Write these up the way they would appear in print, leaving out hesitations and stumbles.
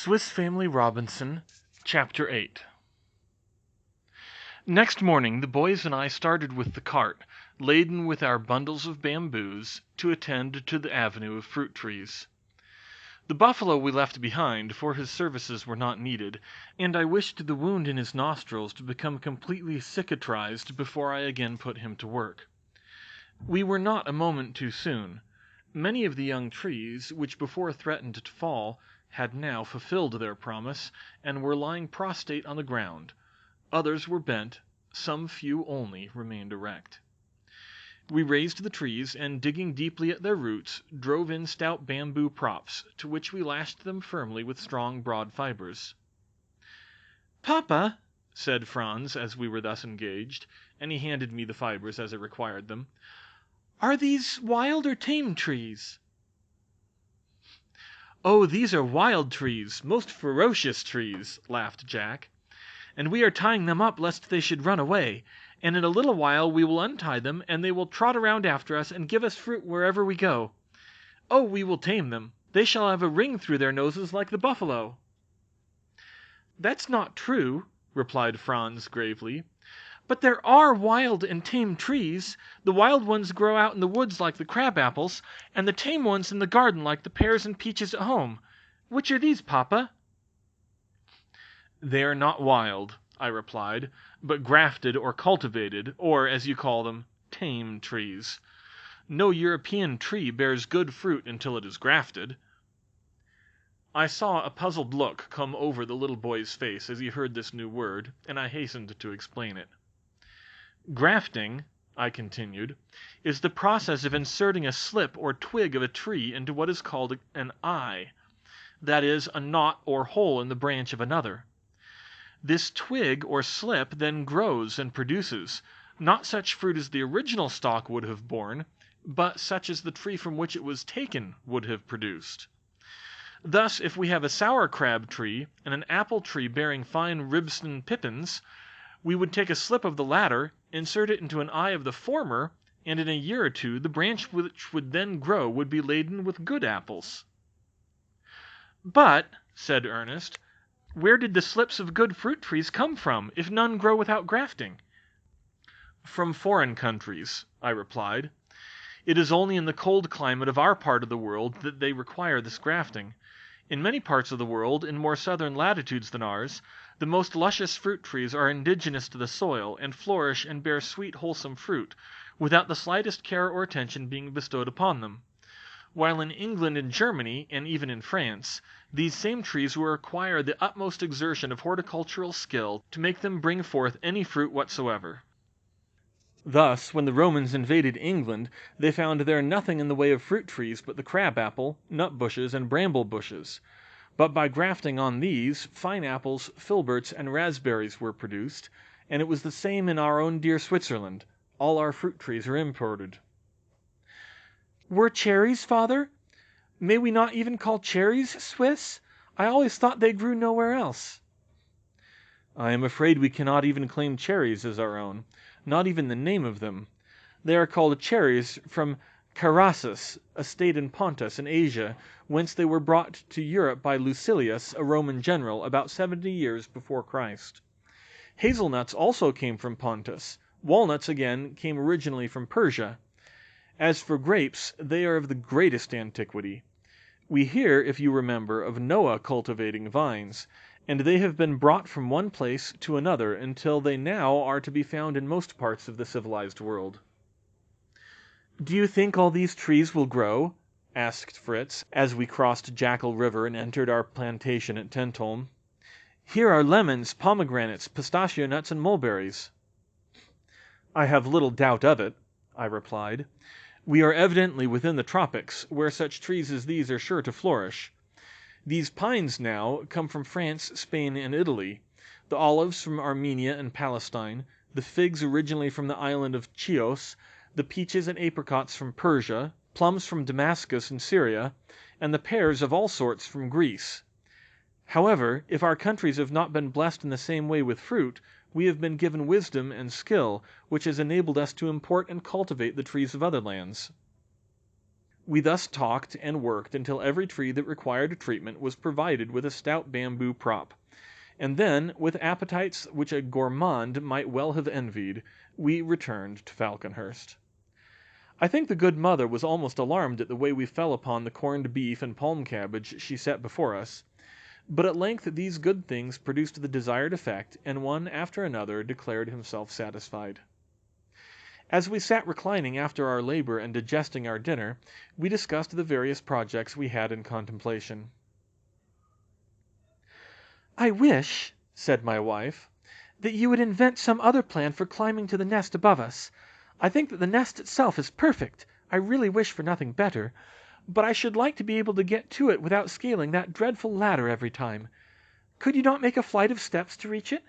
Swiss Family Robinson, Chapter 8. Next morning the boys and I started with the cart, laden with our bundles of bamboos, to attend to the avenue of fruit trees. The buffalo we left behind, for his services were not needed, and I wished the wound in his nostrils to become completely cicatrized before I again put him to work. We were not a moment too soon. Many of the young trees, which before threatened to fall, had now fulfilled their promise, and were lying prostrate on the ground. Others were bent, some few only remained erect. We raised the trees, and digging deeply at their roots, drove in stout bamboo props, to which we lashed them firmly with strong broad fibers. "Papa," said Franz, as we were thus engaged, and he handed me the fibers as I required them, "are these wild or tame trees?" "Oh, these are wild trees, most ferocious trees," laughed Jack, "and we are tying them up lest they should run away, and in a little while we will untie them, and they will trot around after us and give us fruit wherever we go. Oh, we will tame them. They shall have a ring through their noses like the buffalo." "That's not true," replied Franz gravely. "But there are wild and tame trees. The wild ones grow out in the woods like the crab apples, and the tame ones in the garden like the pears and peaches at home. Which are these, Papa?" "They are not wild," I replied, "but grafted or cultivated, or, as you call them, tame trees. No European tree bears good fruit until it is grafted." I saw a puzzled look come over the little boy's face as he heard this new word, and I hastened to explain it. "Grafting," I continued, "is the process of inserting a slip or twig of a tree into what is called an eye, that is, a knot or hole in the branch of another. This twig or slip then grows and produces, not such fruit as the original stalk would have borne, but such as the tree from which it was taken would have produced. Thus, if we have a sour crab tree and an apple tree bearing fine ribston pippins, we would take a slip of the latter, insert it into an eye of the former, and in a year or two the branch which would then grow would be laden with good apples." "But," said Ernest, "where did the slips of good fruit trees come from, if none grow without grafting?" "From foreign countries," I replied. "It is only in the cold climate of our part of the world that they require this grafting. In many parts of the world, in more southern latitudes than ours, the most luscious fruit trees are indigenous to the soil, and flourish and bear sweet wholesome fruit, without the slightest care or attention being bestowed upon them; while in England and Germany, and even in France, these same trees will require the utmost exertion of horticultural skill to make them bring forth any fruit whatsoever. Thus, when the Romans invaded England, they found there nothing in the way of fruit trees but the crab apple, nut bushes, and bramble bushes; but by grafting on these, fine apples, filberts, and raspberries were produced, and it was the same in our own dear Switzerland. All our fruit trees are imported." "Were cherries, father? May we not even call cherries Swiss? I always thought they grew nowhere else." "I am afraid we cannot even claim cherries as our own, not even the name of them. They are called cherries from Carasus, a state in Pontus in Asia, whence they were brought to Europe by Lucilius, a Roman general, about 70 years before Christ. Hazelnuts also came from Pontus. Walnuts, again, came originally from Persia. As for grapes, they are of the greatest antiquity. We hear, if you remember, of Noah cultivating vines, and they have been brought from one place to another until they now are to be found in most parts of the civilized world." "Do you think all these trees will grow?" asked Fritz, as we crossed Jackal River and entered our plantation at Tentholm. "Here are lemons, pomegranates, pistachio nuts, and mulberries." "I have little doubt of it," I replied. "We are evidently within the tropics, where such trees as these are sure to flourish. These pines, now, come from France, Spain, and Italy; the olives from Armenia and Palestine; the figs originally from the island of Chios; the peaches and apricots from Persia; plums from Damascus and Syria; and the pears of all sorts from Greece. However, if our countries have not been blessed in the same way with fruit, we have been given wisdom and skill, which has enabled us to import and cultivate the trees of other lands." We thus talked and worked until every tree that required treatment was provided with a stout bamboo prop, and then, with appetites which a gourmand might well have envied, we returned to Falconhurst. I think the good mother was almost alarmed at the way we fell upon the corned beef and palm cabbage she set before us, but at length these good things produced the desired effect, and one after another declared himself satisfied. As we sat reclining after our labour and digesting our dinner, we discussed the various projects we had in contemplation. "I wish," said my wife, "that you would invent some other plan for climbing to the nest above us. I think that the nest itself is perfect. I really wish for nothing better. But I should like to be able to get to it without scaling that dreadful ladder every time. Could you not make a flight of steps to reach it?"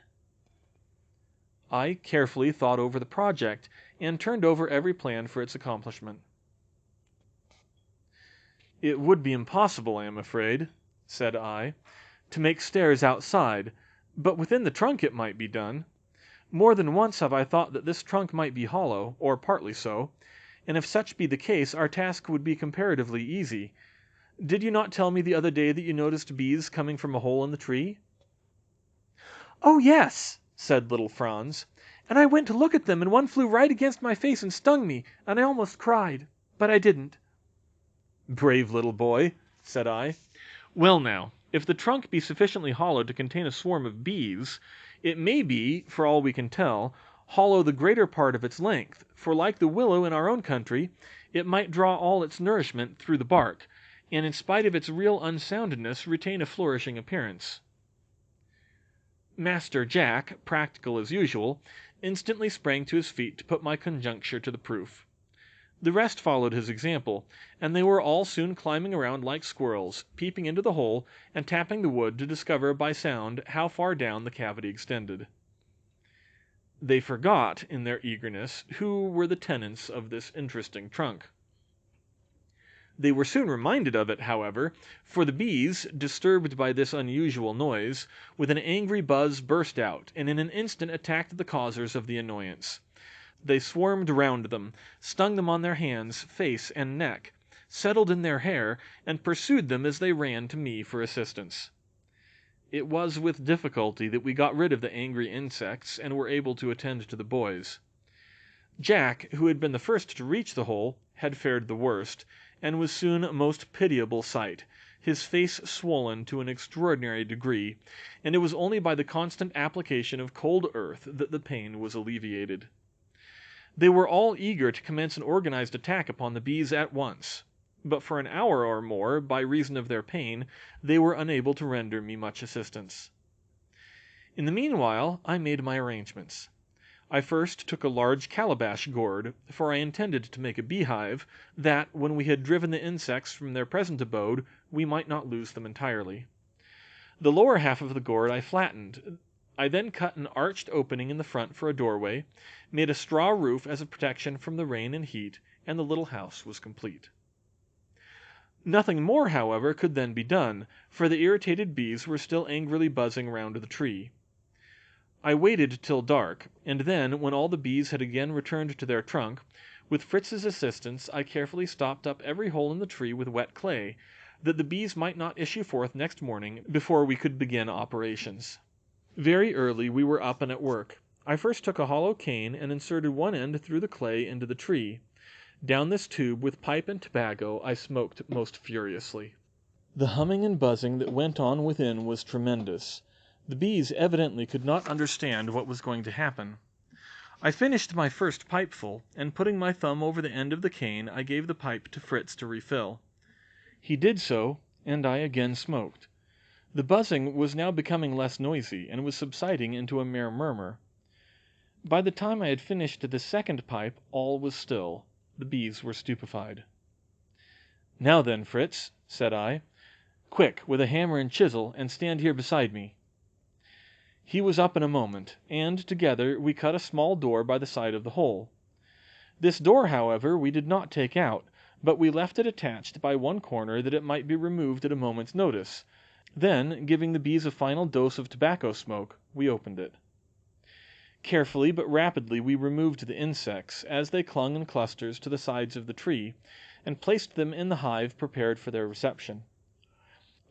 I carefully thought over the project, and turned over every plan for its accomplishment. "It would be impossible, I am afraid," said I, "to make stairs outside, but within the trunk it might be done. More than once have I thought that this trunk might be hollow, or partly so, and if such be the case our task would be comparatively easy. Did you not tell me the other day that you noticed bees coming from a hole in the tree?" "Oh, yes," said little Franz, "and I went to look at them, and one flew right against my face and stung me, and I almost cried. But I didn't." "Brave little boy," said I. "Well now, if the trunk be sufficiently hollow to contain a swarm of bees, it may be, for all we can tell, hollow the greater part of its length, for like the willow in our own country, it might draw all its nourishment through the bark, and in spite of its real unsoundness retain a flourishing appearance." Master Jack, practical as usual, instantly sprang to his feet to put my conjecture to the proof. The rest followed his example, and they were all soon climbing around like squirrels, peeping into the hole, and tapping the wood to discover by sound how far down the cavity extended. They forgot, in their eagerness, who were the tenants of this interesting trunk. They were soon reminded of it, however, for the bees, disturbed by this unusual noise, with an angry buzz burst out, and in an instant attacked the causers of the annoyance. They swarmed round them, stung them on their hands, face, and neck, settled in their hair, and pursued them as they ran to me for assistance. It was with difficulty that we got rid of the angry insects, and were able to attend to the boys. Jack, who had been the first to reach the hole, had fared the worst, and was soon a most pitiable sight, his face swollen to an extraordinary degree, and it was only by the constant application of cold earth that the pain was alleviated. They were all eager to commence an organized attack upon the bees at once, but for an hour or more, by reason of their pain, they were unable to render me much assistance. In the meanwhile I made my arrangements. I first took a large calabash gourd, for I intended to make a beehive, that, when we had driven the insects from their present abode, we might not lose them entirely. The lower half of the gourd I flattened. I then cut an arched opening in the front for a doorway, made a straw roof as a protection from the rain and heat, and the little house was complete. Nothing more, however, could then be done, for the irritated bees were still angrily buzzing round the tree. I waited till dark, and then, when all the bees had again returned to their trunk, with Fritz's assistance I carefully stopped up every hole in the tree with wet clay, that the bees might not issue forth next morning before we could begin operations. Very early we were up and at work. I first took a hollow cane and inserted one end through the clay into the tree. Down this tube, with pipe and tobacco, I smoked most furiously. The humming and buzzing that went on within was tremendous. The bees evidently could not understand what was going to happen. I finished my first pipeful, and putting my thumb over the end of the cane, I gave the pipe to Fritz to refill. He did so, and I again smoked. The buzzing was now becoming less noisy, and was subsiding into a mere murmur. By the time I had finished the second pipe, all was still. The bees were stupefied. "Now then, Fritz," said I, "quick, with a hammer and chisel, and stand here beside me." He was up in a moment, and together we cut a small door by the side of the hole. This door, however, we did not take out, but we left it attached by one corner that it might be removed at a moment's notice. Then, giving the bees a final dose of tobacco smoke, we opened it. Carefully but rapidly we removed the insects, as they clung in clusters to the sides of the tree, and placed them in the hive prepared for their reception.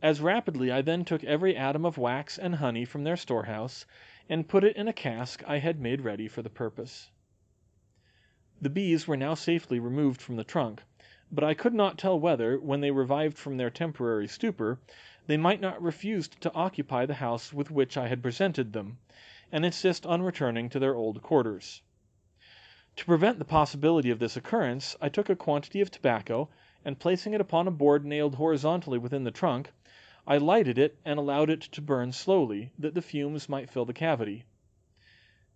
As rapidly I then took every atom of wax and honey from their storehouse, and put it in a cask I had made ready for the purpose. The bees were now safely removed from the trunk, but I could not tell whether, when they revived from their temporary stupor, they might not refuse to occupy the house with which I had presented them, and insist on returning to their old quarters. To prevent the possibility of this occurrence, I took a quantity of tobacco, and placing it upon a board nailed horizontally within the trunk, I lighted it and allowed it to burn slowly, that the fumes might fill the cavity.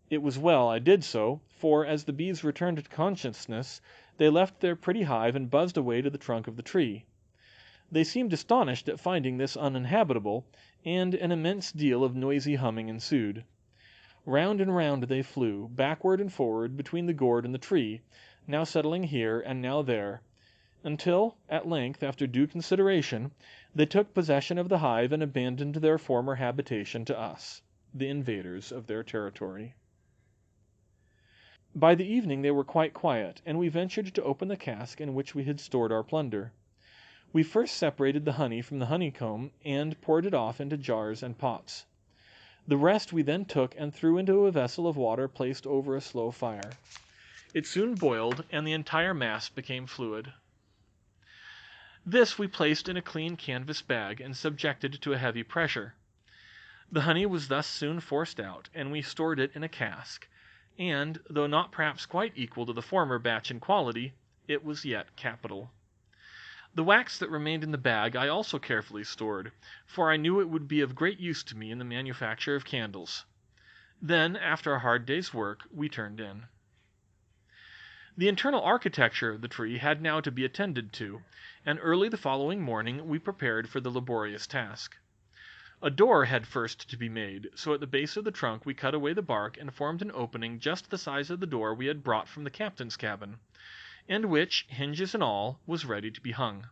It was well I did so, for, as the bees returned to consciousness, they left their pretty hive and buzzed away to the trunk of the tree. They seemed astonished at finding this uninhabitable, and an immense deal of noisy humming ensued. Round and round they flew, backward and forward between the gourd and the tree, now settling here and now there, until, at length, after due consideration, they took possession of the hive and abandoned their former habitation to us, the invaders of their territory. By the evening they were quite quiet, and we ventured to open the cask in which we had stored our plunder. We first separated the honey from the honeycomb, and poured it off into jars and pots. The rest we then took and threw into a vessel of water placed over a slow fire. It soon boiled, and the entire mass became fluid. This we placed in a clean canvas bag, and subjected to a heavy pressure. The honey was thus soon forced out, and we stored it in a cask, and, though not perhaps quite equal to the former batch in quality, it was yet capital. The wax that remained in the bag I also carefully stored, for I knew it would be of great use to me in the manufacture of candles. Then, after a hard day's work, we turned in. The internal architecture of the tree had now to be attended to, and early the following morning we prepared for the laborious task. A door had first to be made, so at the base of the trunk we cut away the bark and formed an opening just the size of the door we had brought from the captain's cabin, and which, hinges and all, was ready to be hung.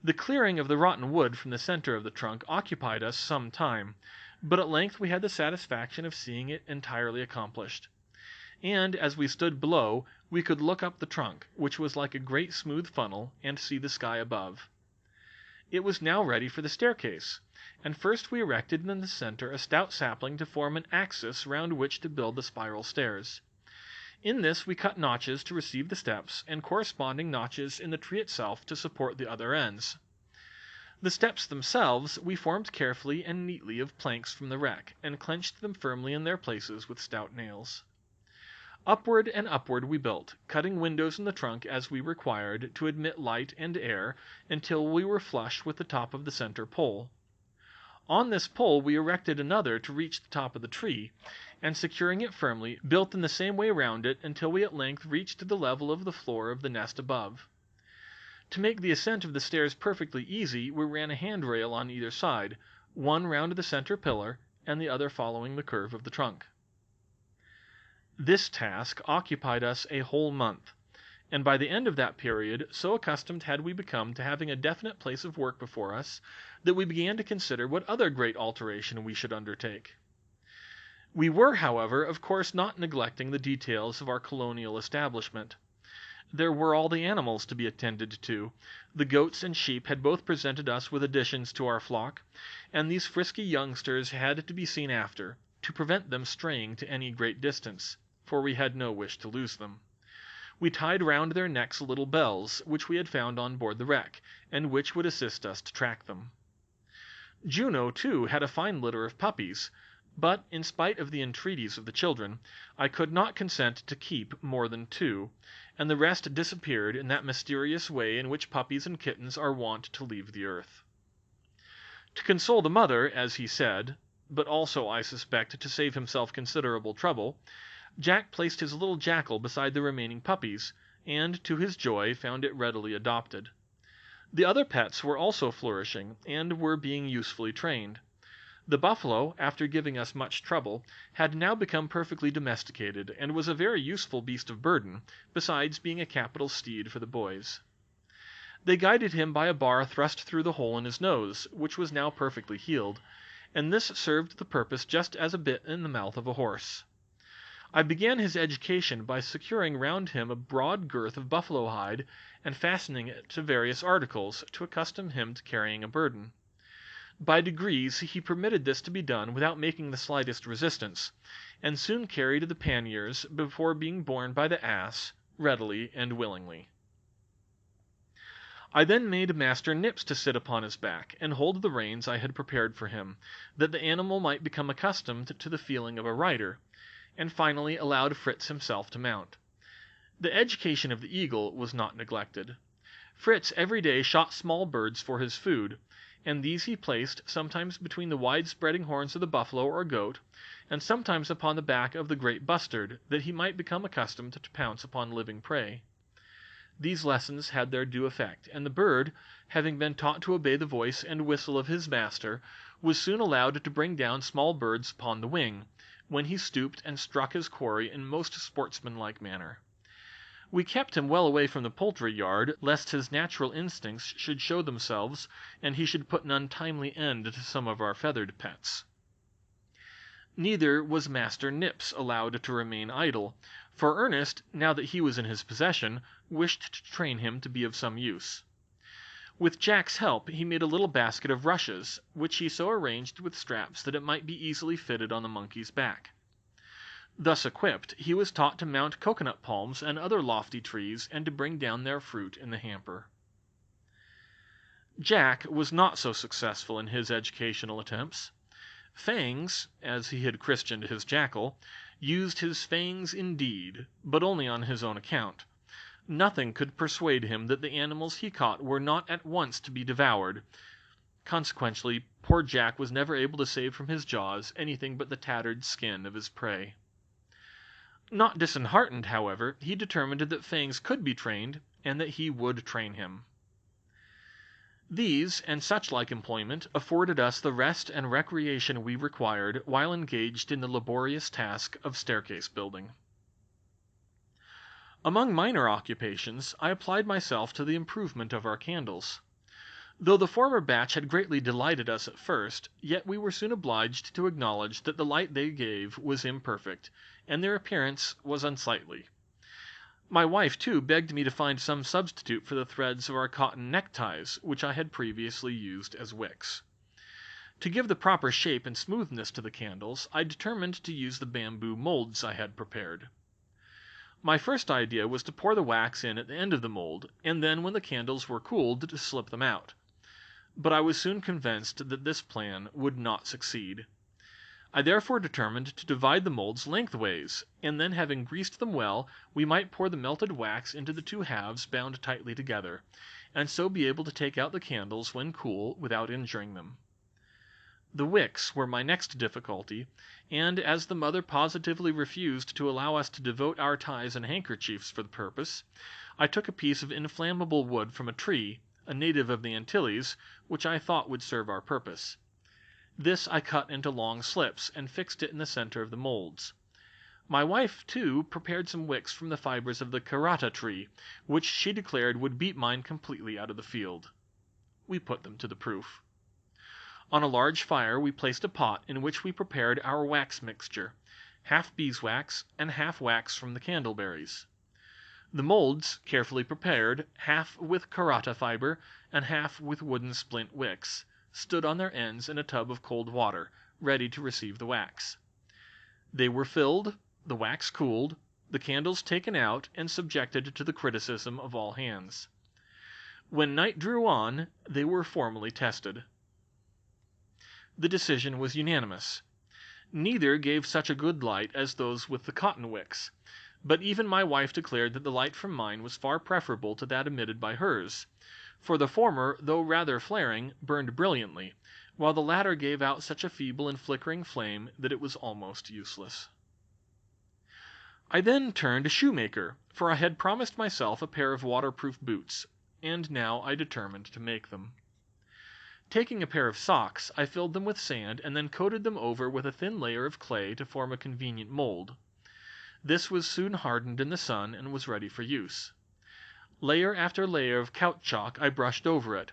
The clearing of the rotten wood from the center of the trunk occupied us some time, but at length we had the satisfaction of seeing it entirely accomplished. And, as we stood below, we could look up the trunk, which was like a great smooth funnel, and see the sky above. It was now ready for the staircase, and first we erected in the center a stout sapling to form an axis round which to build the spiral stairs. In this we cut notches to receive the steps, and corresponding notches in the tree itself to support the other ends. The steps themselves we formed carefully and neatly of planks from the wreck, and clenched them firmly in their places with stout nails. Upward and upward we built, cutting windows in the trunk as we required to admit light and air, until we were flush with the top of the center pole. On this pole we erected another to reach the top of the tree, and securing it firmly, built in the same way round it until we at length reached to the level of the floor of the nest above. To make the ascent of the stairs perfectly easy, we ran a handrail on either side, one round the center pillar, and the other following the curve of the trunk. This task occupied us a whole month, and by the end of that period so accustomed had we become to having a definite place of work before us, that we began to consider what other great alteration we should undertake. We were, however, of course not neglecting the details of our colonial establishment. There were all the animals to be attended to. The goats and sheep had both presented us with additions to our flock, and these frisky youngsters had to be seen after, to prevent them straying to any great distance, for we had no wish to lose them. We tied round their necks little bells, which we had found on board the wreck, and which would assist us to track them. Juno, too, had a fine litter of puppies, but, in spite of the entreaties of the children, I could not consent to keep more than 2, and the rest disappeared in that mysterious way in which puppies and kittens are wont to leave the earth. To console the mother, as he said, but also, I suspect, to save himself considerable trouble, Jack placed his little jackal beside the remaining puppies, and, to his joy, found it readily adopted. The other pets were also flourishing, and were being usefully trained. The buffalo, after giving us much trouble, had now become perfectly domesticated, and was a very useful beast of burden, besides being a capital steed for the boys. They guided him by a bar thrust through the hole in his nose, which was now perfectly healed, and this served the purpose just as a bit in the mouth of a horse. I began his education by securing round him a broad girth of buffalo hide, and fastening it to various articles, to accustom him to carrying a burden. By degrees he permitted this to be done without making the slightest resistance, and soon carried the panniers before being borne by the ass, readily and willingly. I then made Master Nips to sit upon his back, and hold the reins I had prepared for him, that the animal might become accustomed to the feeling of a rider, and finally allowed Fritz himself to mount. The education of the eagle was not neglected. Fritz every day shot small birds for his food, and these he placed sometimes between the wide-spreading horns of the buffalo or goat, and sometimes upon the back of the great bustard, that he might become accustomed to pounce upon living prey. These lessons had their due effect, and the bird, having been taught to obey the voice and whistle of his master, was soon allowed to bring down small birds upon the wing, when he stooped and struck his quarry in most sportsmanlike manner. We kept him well away from the poultry yard, lest his natural instincts should show themselves, and he should put an untimely end to some of our feathered pets. Neither was Master Nips allowed to remain idle, for Ernest, now that he was in his possession, wished to train him to be of some use. With Jack's help he made a little basket of rushes, which he so arranged with straps that it might be easily fitted on the monkey's back. Thus equipped, he was taught to mount cocoanut palms and other lofty trees, and to bring down their fruit in the hamper. Jack was not so successful in his educational attempts. Fangs, as he had christened his jackal, used his fangs indeed, but only on his own account. Nothing could persuade him that the animals he caught were not at once to be devoured. Consequently, poor Jack was never able to save from his jaws anything but the tattered skin of his prey. Not disheartened, however, he determined that Fangs could be trained, and that he would train him. These, and such like employment, afforded us the rest and recreation we required while engaged in the laborious task of staircase building. Among minor occupations, I applied myself to the improvement of our candles. Though the former batch had greatly delighted us at first, yet we were soon obliged to acknowledge that the light they gave was imperfect, and their appearance was unsightly. My wife, too, begged me to find some substitute for the threads of our cotton neckties, which I had previously used as wicks. To give the proper shape and smoothness to the candles, I determined to use the bamboo molds I had prepared. My first idea was to pour the wax in at the end of the mold, and then when the candles were cooled to slip them out. But I was soon convinced that this plan would not succeed. I therefore determined to divide the molds lengthways, and then having greased them well, we might pour the melted wax into the two halves bound tightly together, and so be able to take out the candles when cool without injuring them. The wicks were my next difficulty, and as the mother positively refused to allow us to devote our ties and handkerchiefs for the purpose, I took a piece of inflammable wood from a tree, a native of the Antilles, which I thought would serve our purpose. This I cut into long slips, and fixed it in the center of the molds. My wife, too, prepared some wicks from the fibers of the carata tree, which she declared would beat mine completely out of the field. We put them to the proof. On a large fire we placed a pot in which we prepared our wax mixture, half beeswax and half wax from the candleberries. The molds, carefully prepared, half with carata fiber and half with wooden splint wicks, stood on their ends in a tub of cold water, ready to receive the wax. They were filled, the wax cooled, the candles taken out and subjected to the criticism of all hands. When night drew on, they were formally tested. The decision was unanimous. Neither gave such a good light as those with the cotton wicks, but even my wife declared that the light from mine was far preferable to that emitted by hers, for the former, though rather flaring, burned brilliantly, while the latter gave out such a feeble and flickering flame that it was almost useless. I then turned shoemaker, for I had promised myself a pair of waterproof boots, and now I determined to make them. Taking a pair of socks, I filled them with sand, and then coated them over with a thin layer of clay to form a convenient mold. This was soon hardened in the sun, and was ready for use. Layer after layer of caoutchouc I brushed over it,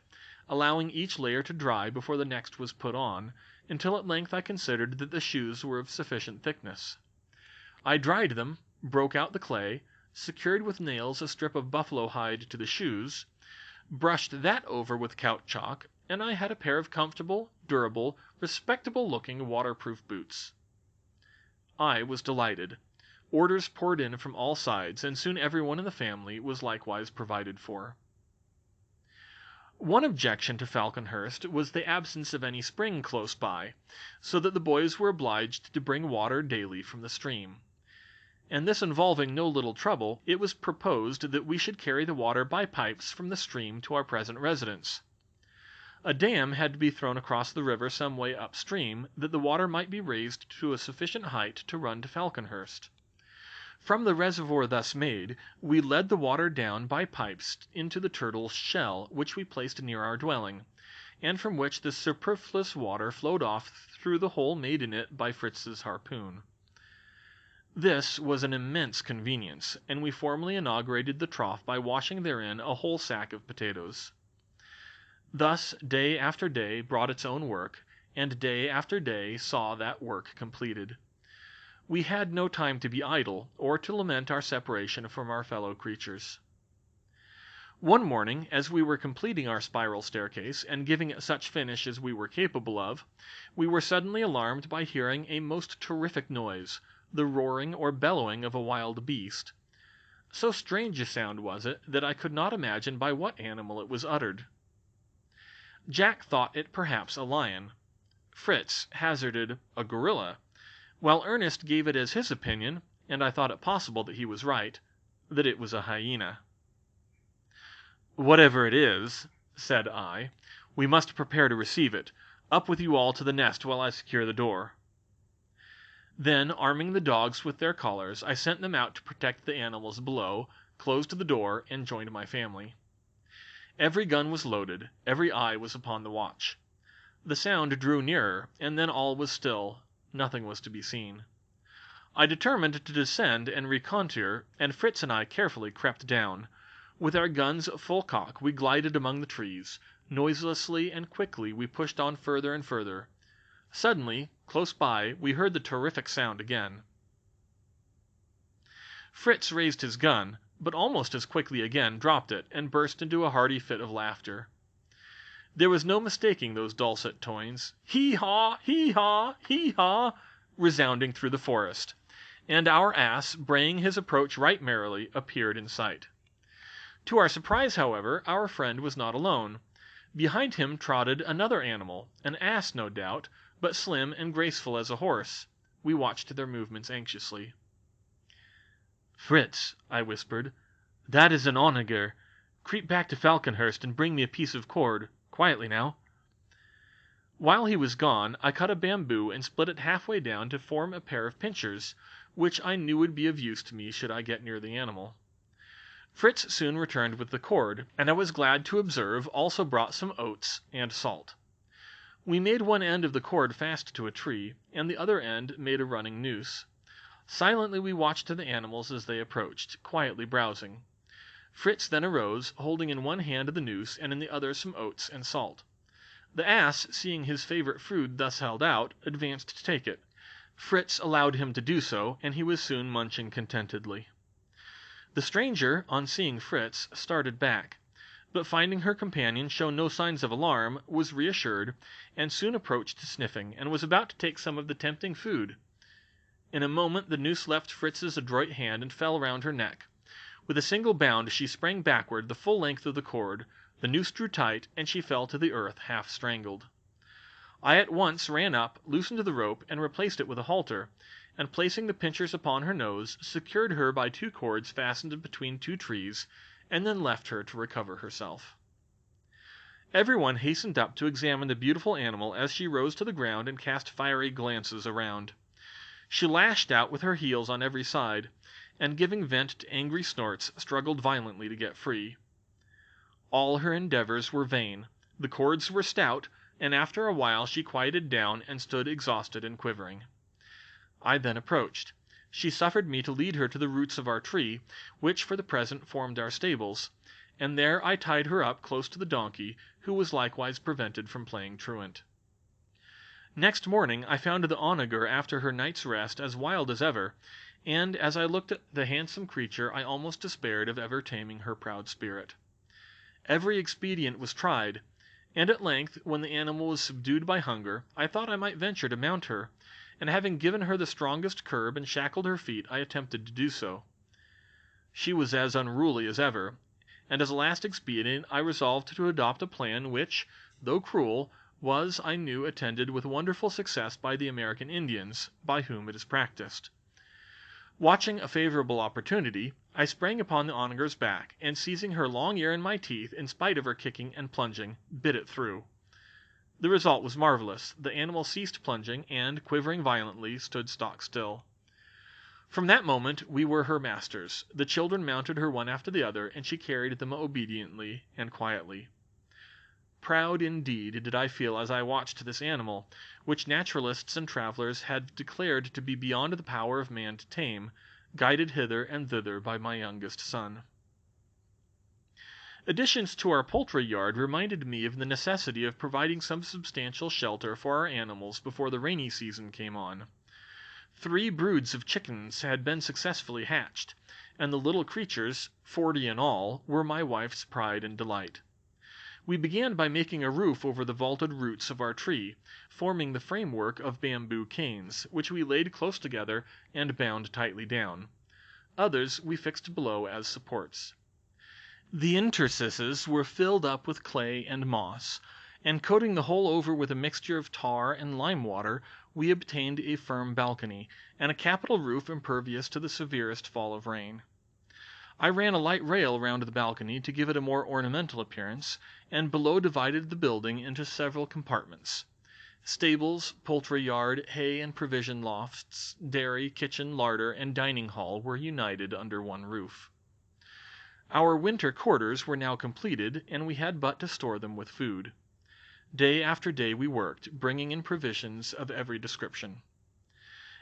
allowing each layer to dry before the next was put on, until at length I considered that the shoes were of sufficient thickness. I dried them, broke out the clay, secured with nails a strip of buffalo hide to the shoes, brushed that over with caoutchouc, and I had a pair of comfortable, durable, respectable-looking waterproof boots. I was delighted. Orders poured in from all sides, and soon everyone in the family was likewise provided for. One objection to Falconhurst was the absence of any spring close by, so that the boys were obliged to bring water daily from the stream. And this involving no little trouble, it was proposed that we should carry the water by pipes from the stream to our present residence. A dam had to be thrown across the river some way upstream, that the water might be raised to a sufficient height to run to Falconhurst. From the reservoir thus made, we led the water down by pipes into the turtle's shell, which we placed near our dwelling, and from which the superfluous water flowed off through the hole made in it by Fritz's harpoon. This was an immense convenience, and we formally inaugurated the trough by washing therein a whole sack of potatoes. Thus day after day brought its own work, and day after day saw that work completed. We had no time to be idle, or to lament our separation from our fellow creatures. One morning, as we were completing our spiral staircase, and giving it such finish as we were capable of, we were suddenly alarmed by hearing a most terrific noise, the roaring or bellowing of a wild beast. So strange a sound was it, that I could not imagine by what animal it was uttered. Jack thought it perhaps a lion. Fritz hazarded a gorilla, while Ernest gave it as his opinion, and I thought it possible that he was right, that it was a hyena. "Whatever it is," said I, "we must prepare to receive it. Up with you all to the nest while I secure the door." Then, arming the dogs with their collars, I sent them out to protect the animals below, closed the door, and joined my family. Every gun was loaded, every eye was upon the watch. The sound drew nearer, and then all was still. Nothing was to be seen. I determined to descend and reconnoitre, and Fritz and I carefully crept down. With our guns full cock we glided among the trees. Noiselessly and quickly we pushed on further and further. Suddenly, close by, we heard the terrific sound again. Fritz raised his gun, but almost as quickly again dropped it, and burst into a hearty fit of laughter. There was no mistaking those dulcet tones, hee-haw, hee-haw, hee-haw, resounding through the forest, and our ass, braying his approach right merrily, appeared in sight. To our surprise, however, our friend was not alone. Behind him trotted another animal, an ass no doubt, but slim and graceful as a horse. We watched their movements anxiously. "Fritz," I whispered, "that is an onager. Creep back to Falconhurst and bring me a piece of cord. Quietly now." While he was gone, I cut a bamboo and split it halfway down to form a pair of pincers, which I knew would be of use to me should I get near the animal. Fritz soon returned with the cord, and I was glad to observe also brought some oats and salt. We made one end of the cord fast to a tree, and the other end made a running noose. Silently we watched the animals as they approached, quietly browsing. Fritz then arose, holding in one hand the noose and in the other some oats and salt. The ass, seeing his favorite food thus held out, advanced to take it. Fritz allowed him to do so, and he was soon munching contentedly. The stranger, on seeing Fritz, started back, but finding her companion show no signs of alarm, was reassured, and soon approached sniffing, and was about to take some of the tempting food. In a moment the noose left Fritz's adroit hand and fell round her neck. With a single bound she sprang backward the full length of the cord, the noose drew tight, and she fell to the earth half strangled. I at once ran up, loosened the rope, and replaced it with a halter, and placing the pincers upon her nose, secured her by two cords fastened between two trees, and then left her to recover herself. Everyone hastened up to examine the beautiful animal as she rose to the ground and cast fiery glances around. She lashed out with her heels on every side, and giving vent to angry snorts, struggled violently to get free. All her endeavors were vain. The cords were stout, and after a while she quieted down and stood exhausted and quivering. I then approached. She suffered me to lead her to the roots of our tree, which for the present formed our stables, and there I tied her up close to the donkey, who was likewise prevented from playing truant. Next morning I found the onager after her night's rest as wild as ever, and as I looked at the handsome creature I almost despaired of ever taming her proud spirit. Every expedient was tried, and at length, when the animal was subdued by hunger, I thought I might venture to mount her, and having given her the strongest curb and shackled her feet, I attempted to do so. She was as unruly as ever, and as a last expedient I resolved to adopt a plan which, though cruel, was, I knew, attended with wonderful success by the American Indians, by whom it is practised. Watching a favorable opportunity, I sprang upon the onager's back, and seizing her long ear in my teeth, in spite of her kicking and plunging, bit it through. The result was marvelous. The animal ceased plunging, and, quivering violently, stood stock still. From that moment we were her masters. The children mounted her one after the other, and she carried them obediently and quietly. Proud, indeed, did I feel as I watched this animal, which naturalists and travellers had declared to be beyond the power of man to tame, guided hither and thither by my youngest son. Additions to our poultry yard reminded me of the necessity of providing some substantial shelter for our animals before the rainy season came on. 3 broods of chickens had been successfully hatched, and the little creatures, 40 in all, were my wife's pride and delight. We began by making a roof over the vaulted roots of our tree, forming the framework of bamboo canes, which we laid close together and bound tightly down. Others we fixed below as supports. The interstices were filled up with clay and moss, and coating the whole over with a mixture of tar and lime water, we obtained a firm balcony, and a capital roof impervious to the severest fall of rain. I ran a light rail round the balcony to give it a more ornamental appearance, and below divided the building into several compartments. Stables, poultry yard, hay and provision lofts, dairy, kitchen, larder, and dining hall were united under one roof. Our winter quarters were now completed, and we had but to store them with food. Day after day we worked, bringing in provisions of every description.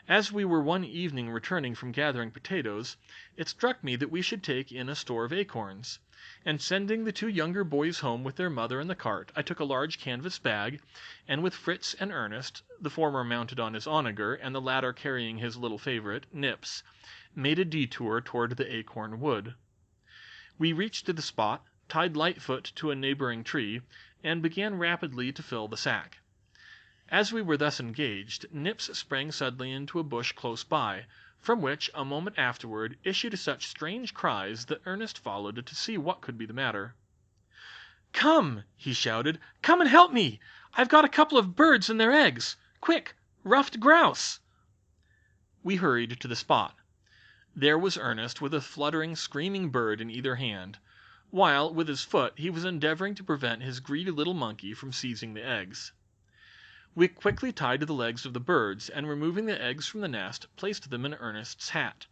As we were one evening returning from gathering potatoes, it struck me that we should take in a store of acorns, and sending the 2 younger boys home with their mother in the cart, I took a large canvas bag, and with Fritz and Ernest, the former mounted on his onager, and the latter carrying his little favorite, Nips, made a detour toward the acorn wood. We reached the spot, tied Lightfoot to a neighboring tree, and began rapidly to fill the sack. As we were thus engaged, Nips sprang suddenly into a bush close by, from which, a moment afterward, issued such strange cries that Ernest followed to see what could be the matter. "Come!" he shouted. "Come and help me! I've got a couple of birds and their eggs! Quick! Ruffed grouse!" We hurried to the spot. There was Ernest with a fluttering, screaming bird in either hand, while, with his foot, he was endeavoring to prevent his greedy little monkey from seizing the eggs. We quickly tied the legs of the birds, and removing the eggs from the nest, placed them in Ernest's hat,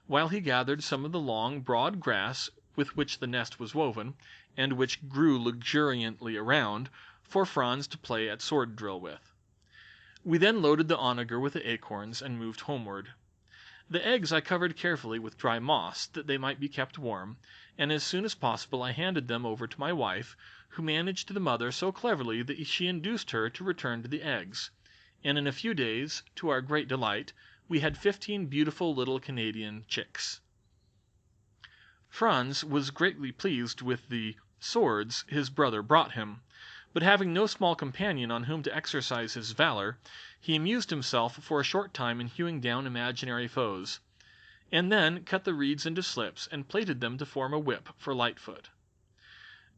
while he gathered some of the long, broad grass with which the nest was woven, and which grew luxuriantly around, for Franz to play at sword drill with. We then loaded the onager with the acorns, and moved homeward. The eggs I covered carefully with dry moss, that they might be kept warm, and as soon as possible I handed them over to my wife, who managed the mother so cleverly that she induced her to return to the eggs, and in a few days, to our great delight, we had 15 beautiful little Canadian chicks. Franz was greatly pleased with the swords his brother brought him, but having no small companion on whom to exercise his valor, he amused himself for a short time in hewing down imaginary foes, and then cut the reeds into slips and plaited them to form a whip for Lightfoot.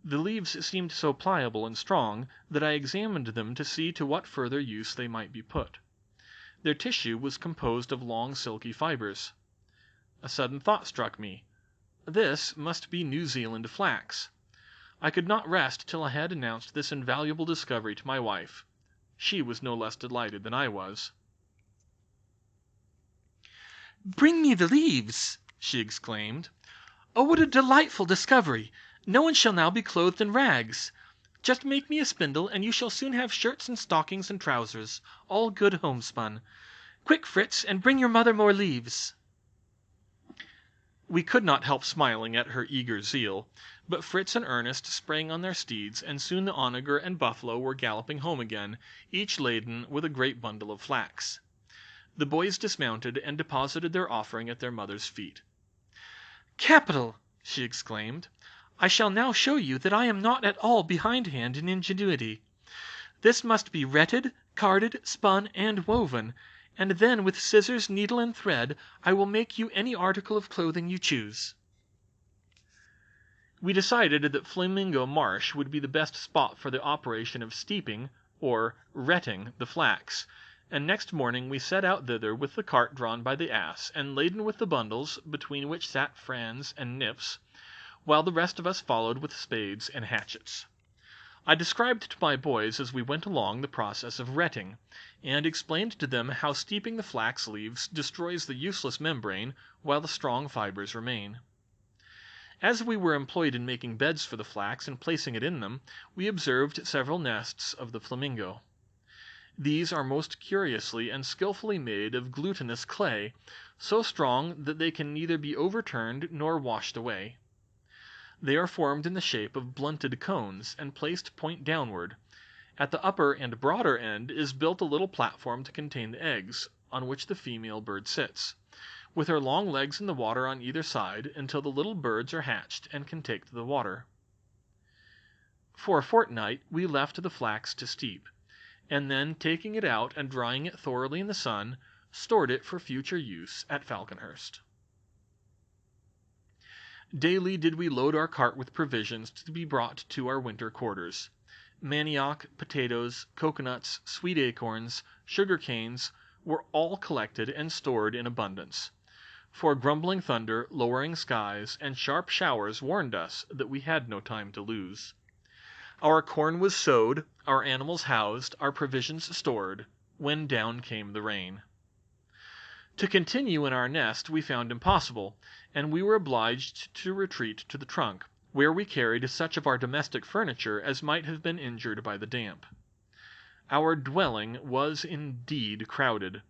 The leaves seemed so pliable and strong that I examined them to see to what further use they might be put. Their tissue was composed of long silky fibres. A sudden thought struck me. This must be New Zealand flax. I could not rest till I had announced this invaluable discovery to my wife. She was no less delighted than I was. "Bring me the leaves!" she exclaimed. "Oh, what a delightful discovery! No one shall now be clothed in rags. Just make me a spindle, and you shall soon have shirts and stockings and trousers, all good homespun. Quick, Fritz, and bring your mother more leaves." We could not help smiling at her eager zeal, but Fritz and Ernest sprang on their steeds, and soon the onager and buffalo were galloping home again, each laden with a great bundle of flax. The boys dismounted and deposited their offering at their mother's feet. "Capital!" she exclaimed. "I shall now show you that I am not at all behindhand in ingenuity. This must be retted, carded, spun, and woven, and then with scissors, needle, and thread I will make you any article of clothing you choose." We decided that Flamingo Marsh would be the best spot for the operation of steeping, or retting, the flax, and next morning we set out thither with the cart drawn by the ass, and laden with the bundles, between which sat Franz and Nips, while the rest of us followed with spades and hatchets. I described to my boys as we went along the process of retting, and explained to them how steeping the flax leaves destroys the useless membrane, while the strong fibers remain. As we were employed in making beds for the flax and placing it in them, we observed several nests of the flamingo. These are most curiously and skilfully made of glutinous clay, so strong that they can neither be overturned nor washed away. They are formed in the shape of blunted cones, and placed point downward. At the upper and broader end is built a little platform to contain the eggs, on which the female bird sits, with her long legs in the water on either side, until the little birds are hatched and can take to the water. For a fortnight we left the flax to steep, and then taking it out and drying it thoroughly in the sun, stored it for future use at Falconhurst. Daily did we load our cart with provisions to be brought to our winter quarters. Manioc, potatoes, coconuts, sweet acorns, sugar canes, were all collected and stored in abundance, for grumbling thunder, lowering skies, and sharp showers warned us that we had no time to lose. Our corn was sowed, our animals housed, our provisions stored, when down came the rain. To continue in our nest we found impossible, and we were obliged to retreat to the trunk, where we carried such of our domestic furniture as might have been injured by the damp. Our dwelling was indeed crowded.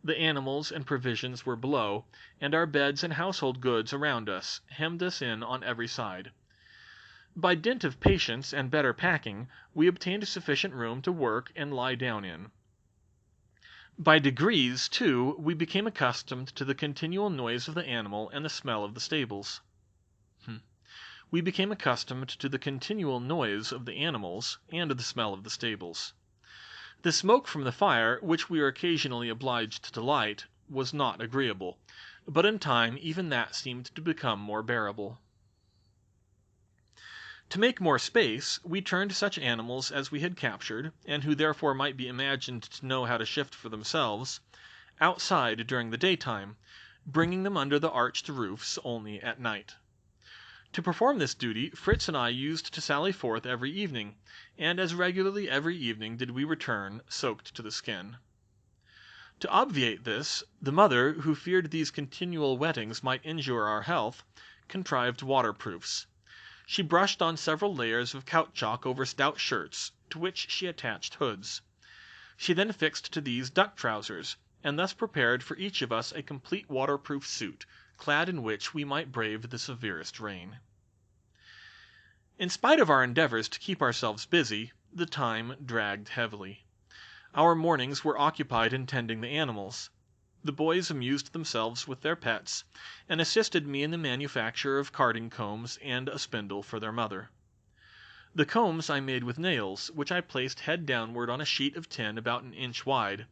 The animals and provisions were below, and our beds and household goods around us, hemmed us in on every side. By dint of patience and better packing, we obtained sufficient room to work and lie down in. By degrees, too, we became accustomed to the continual noise of the animal and the smell of the stables. We became accustomed to the continual noise of the animals and the smell of the stables. The smoke from the fire, which we were occasionally obliged to light, was not agreeable, but in time even that seemed to become more bearable. To make more space, we turned such animals as we had captured, and who therefore might be imagined to know how to shift for themselves, outside during the daytime, bringing them under the arched roofs only at night. To perform this duty, Fritz and I used to sally forth every evening, and as regularly every evening did we return, soaked to the skin. To obviate this, the mother, who feared these continual wettings might injure our health, contrived waterproofs. She brushed on several layers of caoutchouc over stout shirts, to which she attached hoods. She then fixed to these duck trousers, and thus prepared for each of us a complete waterproof suit, clad in which we might brave the severest rain. In spite of our endeavors to keep ourselves busy, the time dragged heavily. Our mornings were occupied in tending the animals. The boys amused themselves with their pets, and assisted me in the manufacture of carding combs and a spindle for their mother. The combs I made with nails, which I placed head downward on a sheet of tin about an inch wide.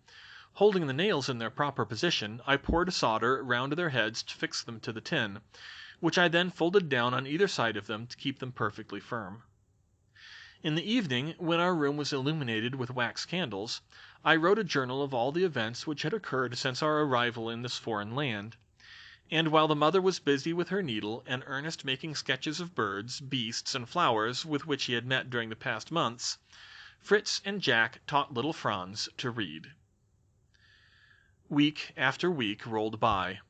Holding the nails in their proper position, I poured solder round their heads to fix them to the tin, which I then folded down on either side of them to keep them perfectly firm. In the evening, when our room was illuminated with wax candles, I wrote a journal of all the events which had occurred since our arrival in this foreign land; and while the mother was busy with her needle, and Ernest making sketches of birds, beasts, and flowers with which he had met during the past months, Fritz and Jack taught little Franz to read. Week after week rolled by.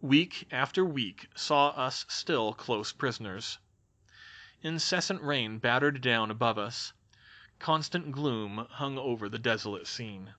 Week after week saw us still close prisoners. Incessant rain battered down above us. Constant gloom hung over the desolate scene.